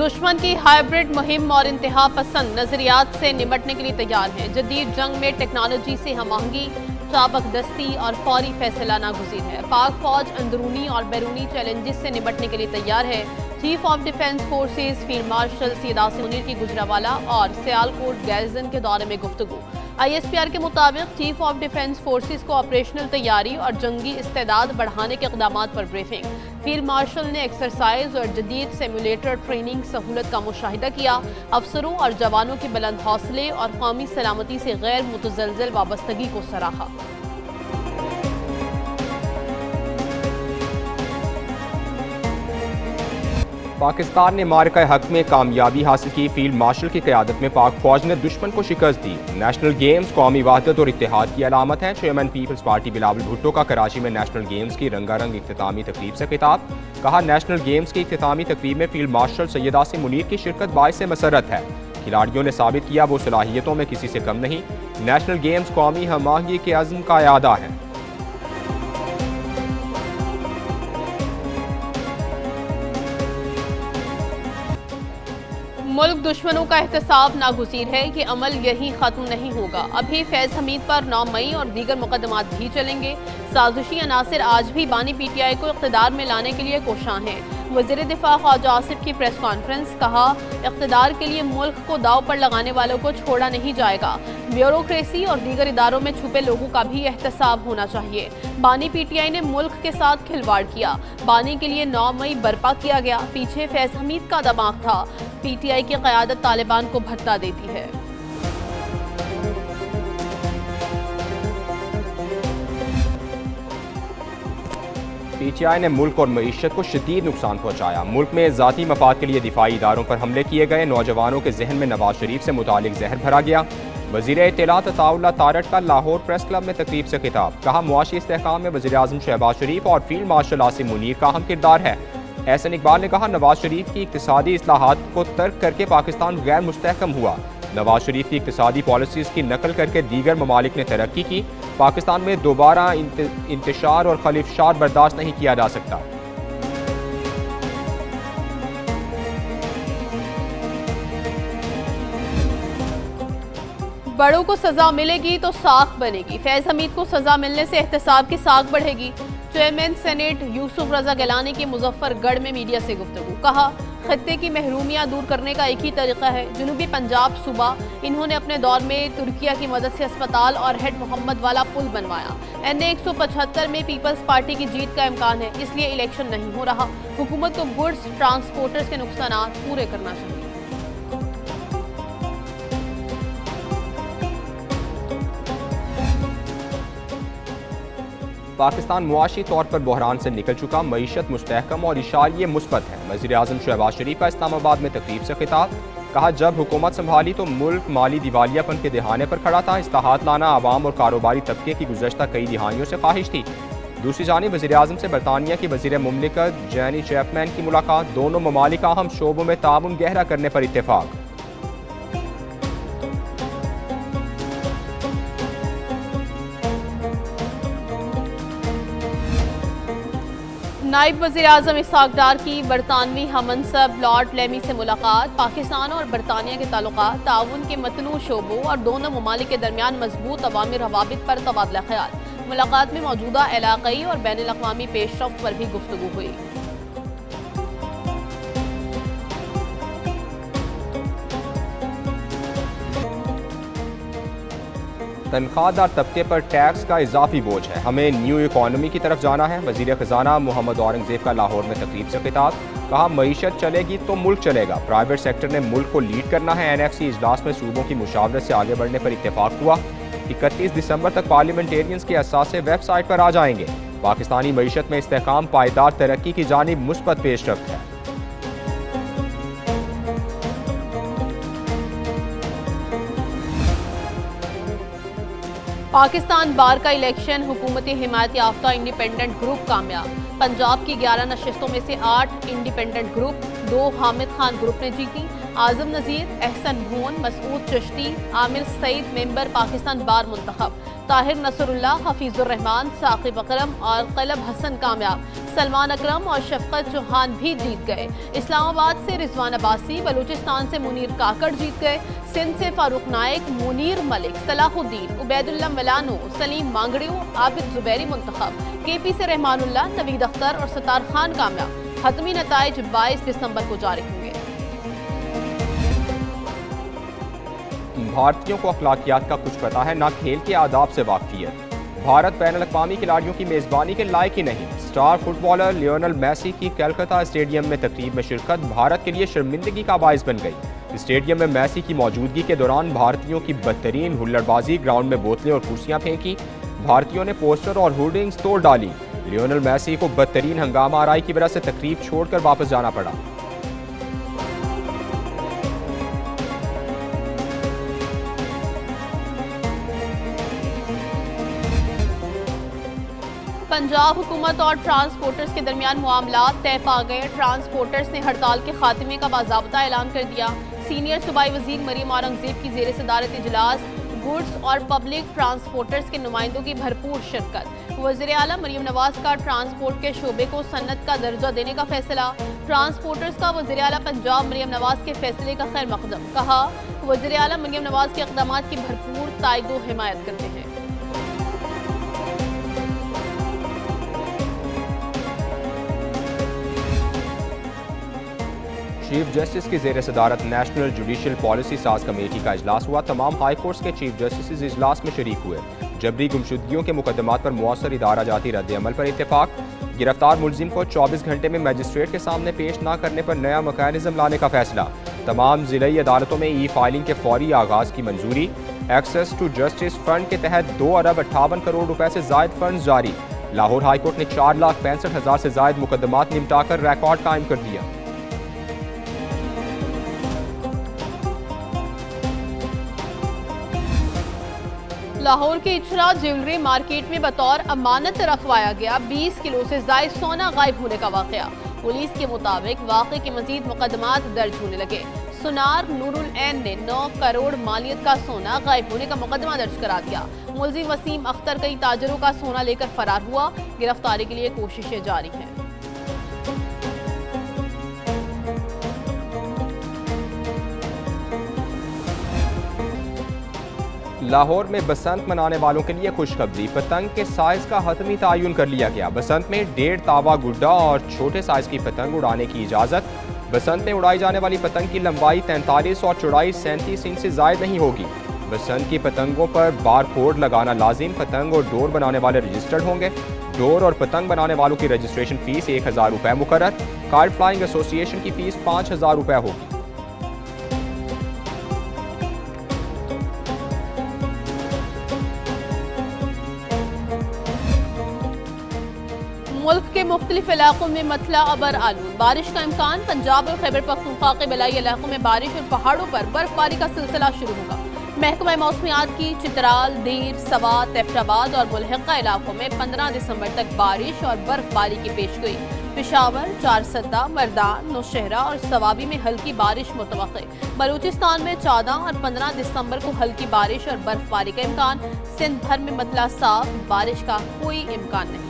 दुश्मन की हाइब्रिड मुहिम और इंतहा पसंद नजरियात से निपटने के लिए तैयार है। जदीद जंग में टेक्नोलॉजी से हमआहंगी, चाबकदस्ती और फौरी फैसला नागुज़ीर है। पाक फौज अंदरूनी और बैरूनी चैलेंजेस से निपटने के लिए तैयार है। Chief of defence forces field marshal Syed Asim Munir की गुजरावाला और सियालकोट गैरिजन के दौरे में गुफ्तगू। ISPR के मुताबिक चीफ ऑफ डिफेंस फोर्सेज को ऑपरेशनल तैयारी और जंगी इस्तेदाद बढ़ाने के इक़दामात पर ब्रीफिंग। फील्ड मार्शल ने एक्सरसाइज और जदीद सिमुलेटर ट्रेनिंग सहूलत का मुशाहिदा किया। अफसरों और जवानों के बुलंद हौसले और कौमी सलामती से गैर मुतज़लज़ल वाबस्तगी को सराहा। पाकिस्तान ने मारका हक में कामयाबी हासिल की। फील्ड मार्शल की क़यादत में पाक फौज ने दुश्मन को शिकस्त दी। नेशनल गेम्स कौमी वहदत और इत्तेहाद की अलामत है। Chairman Peoples Party Bilawal Bhutto का कराची में नेशनल गेम्स की रंगारंग इख्तितामी तकरीब से खिताब। कहा, नेशनल गेम्स की इख्तितामी तकरीब में फील्ड मार्शल सैयद आसिम मुनीर की शिरकत बाइस मसरत है। खिलाड़ियों ने साबित किया वो सलाहियतों में किसी से कम नहीं। नेशनल गेम्स कौमी हमआहंगी के अज़्म का इआदा है। मुल्क दुश्मनों का एहतसाब नागुज़ीर है। ये अमल यहीं खत्म नहीं होगा। अभी फैज़ हमीद पर 9 मई और दीगर मुकदमात भी चलेंगे। साजिशी अनासिर आज भी बानी PTI को इक़्तिदार में लाने के लिए कोशां हैं। वज़ीर दिफा ख्वाजा आसिफ की प्रेस कॉन्फ्रेंस, कहा, इक़्तिदार के लिए मुल्क को दाव पर लगाने वालों को छोड़ा नहीं जाएगा। ब्यूरोक्रेसी और दीगर इदारों में छुपे लोगों का भी एहतसाब होना चाहिए। बानी PTI ने मुल्क के साथ खिलवाड़ किया। बानी के लिए 9 मई बर्पा किया गया। पीछे फैज़ हमीद का दिमाग था। PTI की क़यादत तालिबान को भत्ता देती है। PTI ने मुल्क और मईशत को शदीद नुकसान पहुँचाया। मुल्क में ज़ाती मफाद के लिए दिफाई इदारों पर हमले किए गए। नौजवानों के जहन में नवाज शरीफ से मुतालिक जहर भरा गया। वज़ीर इत्तलात अताउल्लाह तारट का लाहौर प्रेस क्लब में तकरीब से खिताब। कहा, मुआशी इस्तेहकाम में वज़ीर आज़म शहबाज शरीफ और फील्ड मार्शल आसिम मुनीर का अहम किरदार है। एहसन इकबाल ने कहा, नवाज शरीफ की इक़्तिसादी इस्लाहात को तर्क करके पाकिस्तान गैर मुस्तहकम हुआ। नवाज शरीफ की इक़्तिसादी पॉलिसीज़ की नकल करके दीगर ममालिक ने तरक्की की। पाकिस्तान में दोबारा इंतशार और खलीफशार बर्दाश्त नहीं किया जा सकता। बड़ों को सजा मिलेगी तो साख बनेगी। फैज़ हमीद को सजा मिलने से एहतसाब की साख बढ़ेगी। चेयरमैन सेनेट यूसुफ रजा गिलानी की मुजफ्फरगढ़ में मीडिया से गुफ्तगू। कहा, खत्ते की महरूमियाँ दूर करने का एक ही तरीका है, जनूबी पंजाब सूबा। इन्होंने अपने दौर में तुर्किया की मदद से अस्पताल और हेड मोहम्मद वाला पुल बनवाया। NA 175 में पीपल्स पार्टी की जीत का इम्कान है, इसलिए इलेक्शन नहीं हो रहा। हुकूमत को गुड्स ट्रांसपोर्टर्स के नुकसान पूरे करना चाहिए। पाकिस्तान मुआशी तौर पर बहरान से निकल चुका। मईशत मुस्तहकम और इशारिये मुस्बत है। वज़ीर आज़म शहबाज शरीफ का इस्लामाबाद में तकरीब से खिताब। कहा, जब हुकूमत संभाली तो मुल्क माली दिवालियापन के दहाने पर खड़ा था। इस्लाहात लाना आवाम और कारोबारी तबके की गुज़श्ता कई दिहानियों से ख्वाहिश थी। दूसरी जानिब वज़ीर आज़म से बरतानिया की वज़ीर मुमलिकत जैनी चैपमैन की मुलाकात। दोनों ममालिक अहम शोबों में ताउन गहरा करने पर इत्तेफाक। नायब वज़ीर आज़म इसहाक डार की बरतानवी हमनसब लॉर्ड लेमी से मुलाकात। पाकिस्तान और बरतानिया के ताल्लुकात, ताउन के मतलू शोबों और दोनों ममालिक के दरमियान मजबूत अवामी रवाबित पर तबादला ख्याल। मुलाकात में मौजूदा इलाक़ाई और बैनुल अक़वामी पेशरफ्त पर भी गुफ्तगू हुई। तनख्वाहदार तबके पर टैक्स का इजाफी बोझ है, हमें न्यू इकॉनमी की तरफ जाना है। वज़ीर ख़जाना मोहम्मद औरंगज़ेब का लाहौर में तकरीब से खिताब। कहा, मईशत चलेगी तो मुल्क चलेगा। प्राइवेट सेक्टर ने मुल्क को लीड करना है। NFC इजलास में सूबों की मुशावरत से आगे बढ़ने पर इत्तेफाक हुआ। 31 दिसंबर तक पार्लियामेंटेरियंस के असासे वेबसाइट पर आ जाएंगे। पाकिस्तानी मईशत में इस्तेहकाम पायदार तरक्की की जानिब मुस्बत पेशरफ्त है। पाकिस्तान बार का इलेक्शन, हुकूमती हिमायत याफ्ता इंडिपेंडेंट ग्रुप कामयाब। पंजाब की 11 नशिस्तों में से 8 independent group, 2 Hamid Khan group ने जीती। आजम नजीर, एहसन भून, मसूद चिश्ती, आमिर सईद मेंबर पाकिस्तान बार मुंतखब, ताहिर नसरुल्लाह, हफीजुर रहमान, साकिब अकरम और कलब हसन कामयाब, सलमान अकरम और शफकत चौहान भी जीत गए। इस्लामाबाद से रिजवान अब्बासी, बलूचिस्तान से मुनीर काकड़ जीत गए। सिंध से फारूक नाइक, मुनीर मलिक, सलाहुद्दीन, उबैदुल्ला मिलानो, सलीम मांगड़ियों, आबिद जुबैरी मुंतखब, केपी से रहमानुल्लाह, नवीद अख्तर और सतार खान कामयाब। हतमी नताइज 22 दिसंबर को जारी होंगे। भारतीयों को अखलाकियात का कुछ पता है, ना खेल के आदाब से वाकफियत। भारत बैनुल अक़वामी खिलाड़ियों की मेज़बानी के लायक ही नहीं। स्टार फुटबॉलर लियोनेल मेसी की कोलकाता स्टेडियम में तकरीब में शिरकत भारत के लिए शर्मिंदगी का बाइस बन गई। स्टेडियम में मेसी की मौजूदगी के दौरान भारतीयों की बदतरीन हुल्लड़बाजी, ग्राउंड में बोतलें और कुर्सियां फेंकी, भारतीयों ने पोस्टर और होर्डिंग्स तोड़ डाली। लियोनेल मेसी को बदतरीन हंगामा आराई की वजह से तकरीब छोड़कर वापस जाना पड़ा। पंजाब हुकूमत और ट्रांसपोर्टर्स के दरमियान मामला तय पा गए। ट्रांसपोर्टर्स ने हड़ताल के खात्मे का बाज़ाब्ता ऐलान कर दिया। सीनियर सूबाई वजीर मरियम औरंगजेब की जेर सदारत इजलास, गुड्स और पब्लिक ट्रांसपोर्टर्स के नुमाइंदों की भरपूर शिरकत। वज़ीर आला मरियम नवाज का ट्रांसपोर्ट के शोबे को सन्नत का दर्जा देने का फैसला। ट्रांसपोर्टर्स का वज़ीर आला पंजाब मरियम नवाज के फैसले का खैर मकदम। कहा, वज़ीर आला मरियम नवाज के इक़दामात की भरपूर तायद व हिमायत करते हैं। चीफ जस्टिस की जेर सदारत नेशनल जुडिशल पॉलिसी साज कमेटी का इजलास हुआ। तमाम हाई कोर्ट्स के चीफ जस्टिस इजलास में शरीक हुए। जबरी गुमशुदगियों के मुकदमात पर मुअस्सर इदारा जाती रद्द अमल पर इत्तेफाक। गिरफ्तार मुलजिम को 24 घंटे में मजिस्ट्रेट के सामने पेश न करने पर नया मैकेनिज्म लाने का फैसला। तमाम जिलाई अदालतों में ई फाइलिंग के फौरी आगाज की मंजूरी। एक्सेस टू जस्टिस फंड के तहत 2 अरब 58 करोड़ रुपए से जायद फंड जारी। लाहौर हाईकोर्ट ने 4,65,000 से जायद मुकदमात निपटाकर रिकॉर्ड कायम कर दिया। लाहौर के इचरा ज्वेलरी मार्केट में बतौर अमानत रखवाया गया 20 किलो से जायद सोना गायब होने का वाकया। पुलिस के मुताबिक वाक़े के मजीद मुकदमात दर्ज होने लगे। सुनार नूरुल ऐन ने 9 करोड़ मालियत का सोना गायब होने का मुकदमा दर्ज करा दिया। मुलजिम वसीम अख्तर कई ताजरों का सोना लेकर फरार हुआ। गिरफ्तारी के लिए कोशिशें जारी हैं। लाहौर में बसंत मनाने वालों के लिए खुशखबरी। पतंग के साइज का हतमी तायुन कर लिया गया। बसंत में 1.5 तावा गुड्डा और छोटे साइज की पतंग उड़ाने की इजाज़त। बसंत में उड़ाई जाने वाली पतंग की लंबाई 43 और चौड़ाई 37 इंच से ज़ायद नहीं होगी। बसंत की पतंगों पर बार कोड लगाना लाजिम। पतंग और डोर बनाने वाले रजिस्टर्ड होंगे। डोर और पतंग बनाने वालों की रजिस्ट्रेशन फीस 1,000 रुपये मुकर्रर। काइट फ्लाइंग एसोसिएशन की फीस 5,000 रुपये होगी। मुल्क के मुख्तलिफ इलाकों में मतला अबर आलू, बारिश का इम्कान। पंजाब और खैबर पख्तूनख्वा के बलाई इलाकों में बारिश और पहाड़ों पर बर्फबारी का सिलसिला शुरू होगा। महकमा मौसमियात की चित्राल, दीर, सवात, एबटाबाद और मुल्हिका इलाकों में 15 दिसंबर तक बारिश और बर्फबारी की पेशगोई। पेशावर, चारसद्दा, मर्दान, नौशहरा और सवाबी में हल्की बारिश मुतवक्के। बलूचिस्तान में 14 और 15 दिसंबर को हल्की बारिश और बर्फबारी का इम्कान। सिंध भर में मतला साफ, बारिश का कोई इम्कान नहीं।